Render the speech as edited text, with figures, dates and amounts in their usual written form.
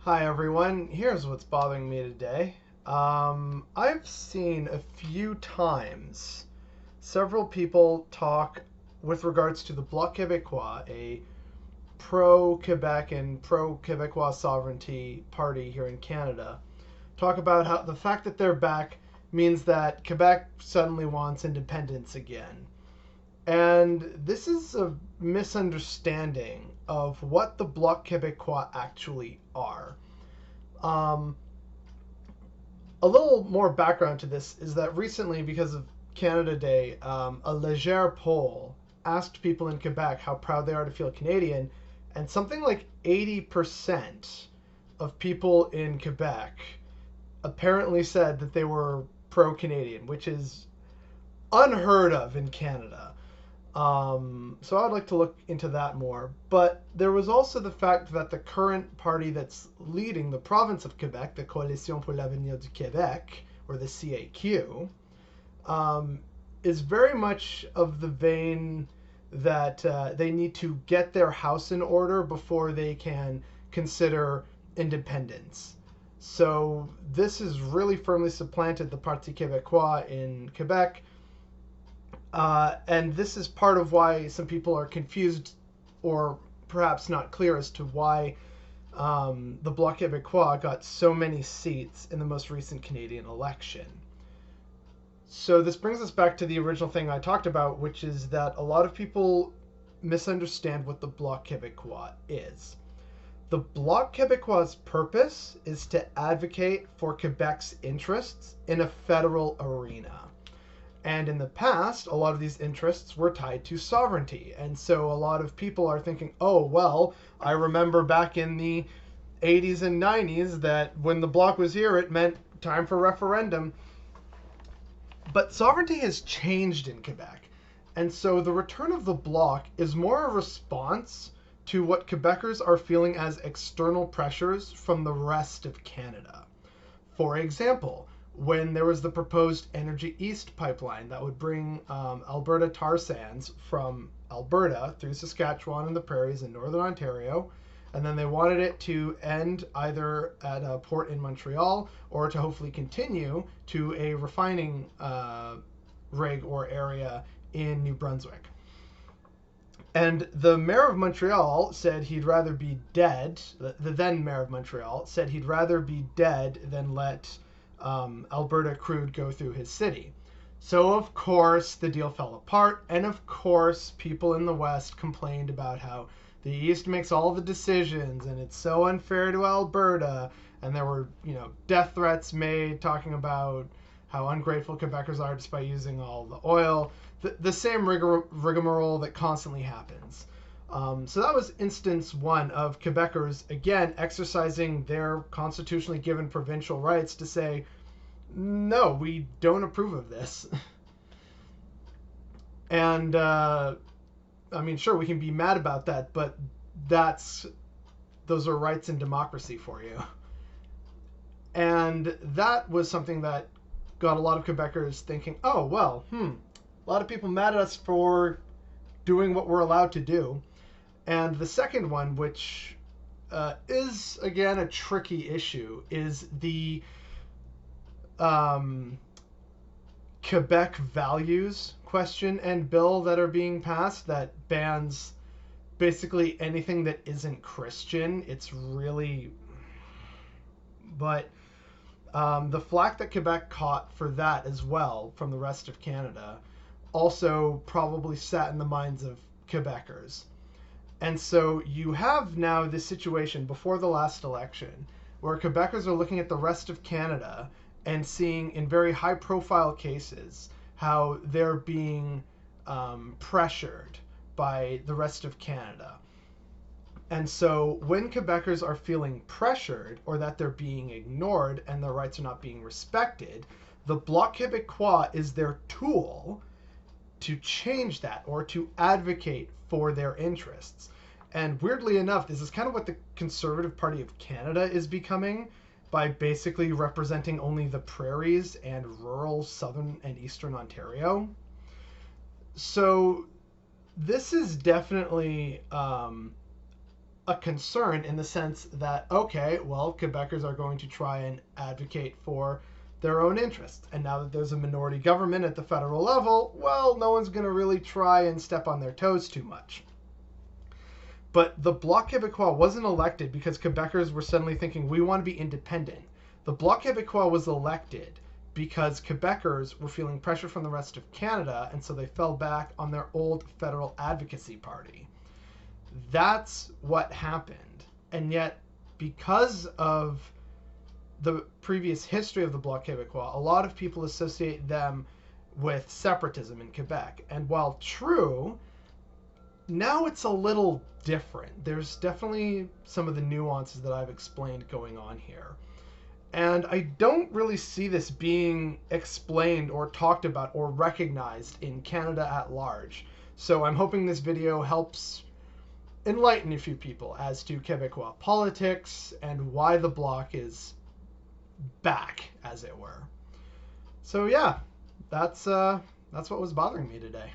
Hi everyone, here's what's bothering me today. I've seen a few times several people talk with regards to the Bloc Québécois, a pro Quebec and pro Québécois sovereignty party here in Canada, talk about how the fact that they're back means that Quebec suddenly wants independence again. And this is a misunderstanding of what the Bloc Québécois actually are. Um, a little more background to this is that recently, because of Canada Day, a Leger poll asked people in Quebec how proud they are to feel Canadian, and something like 80% of people in Quebec apparently said that they were pro Canadian, which is unheard of in Canada. So I'd like to look into that more. But there was also the fact that the current party that's leading the province of Quebec, the Coalition pour l'avenir du Québec, or the CAQ, um, is very much of the vein that they need to get their house in order before they can consider independence. So this has really firmly supplanted the Parti Québécois in Quebec, and this is part of why some people are confused or perhaps not clear as to why the Bloc Québécois got so many seats in the most recent Canadian election. So this brings us back to the original thing I talked about, which is that a lot of people misunderstand what the Bloc Québécois is. The Bloc Québécois' purpose is to advocate for Quebec's interests in a federal arena. And in the past, a lot of these interests were tied to sovereignty. And so a lot of people are thinking, oh, well, I remember back in the 80s and 90s that when the bloc was here, it meant time for referendum. But sovereignty has changed in Quebec. And so the return of the bloc is more a response to what Quebecers are feeling as external pressures from the rest of Canada. For example, when there was the proposed Energy East pipeline that would bring Alberta tar sands from Alberta through Saskatchewan and the prairies in northern Ontario, and then they wanted it to end either at a port in Montreal or to hopefully continue to a refining rig or area in New Brunswick. And the mayor of Montreal said he'd rather be dead. The then mayor of Montreal said he'd rather be dead than let Alberta crude go through his city. So, of course, the deal fell apart. And, of course, people in the West complained about how the East makes all the decisions and it's so unfair to Alberta. And there were, death threats made talking about how ungrateful Quebecers are despite using all the oil. The same rigmarole that constantly happens. So that was instance one of Quebecers, again, exercising their constitutionally given provincial rights to say, no, we don't approve of this. And, sure, we can be mad about that, but those are rights in democracy for you. And that was something that got a lot of Quebecers thinking, oh, well, a lot of people mad at us for doing what we're allowed to do. And the second one, which is, again, a tricky issue, is the Quebec values question and bill that are being passed that bans basically anything that isn't Christian. It's really. But the flack that Quebec caught for that as well from the rest of Canada also probably sat in the minds of Quebecers. And so you have now this situation before the last election where Quebecers are looking at the rest of Canada and seeing in very high profile cases how they're being pressured by the rest of Canada. And so when Quebecers are feeling pressured or that they're being ignored and their rights are not being respected, the Bloc Québécois is their tool to change that or to advocate for their interests. And weirdly enough, this is kind of what the Conservative Party of Canada is becoming by basically representing only the prairies and rural southern and eastern Ontario. So this is definitely a concern in the sense that, okay, well, Quebecers are going to try and advocate for their own interests. And now that there's a minority government at the federal level, well, no one's going to really try and step on their toes too much. But the Bloc Québécois wasn't elected because Quebecers were suddenly thinking, we want to be independent. The Bloc Québécois was elected because Quebecers were feeling pressure from the rest of Canada, and so they fell back on their old federal advocacy party. That's what happened. And yet, because of the previous history of the Bloc Québécois, a lot of people associate them with separatism in Quebec. And while true, now it's a little different. There's definitely some of the nuances that I've explained going on here. And I don't really see this being explained or talked about or recognized in Canada at large. So I'm hoping this video helps enlighten a few people as to Quebecois politics and why the Bloc is back, as it were. So yeah, that's what was bothering me today.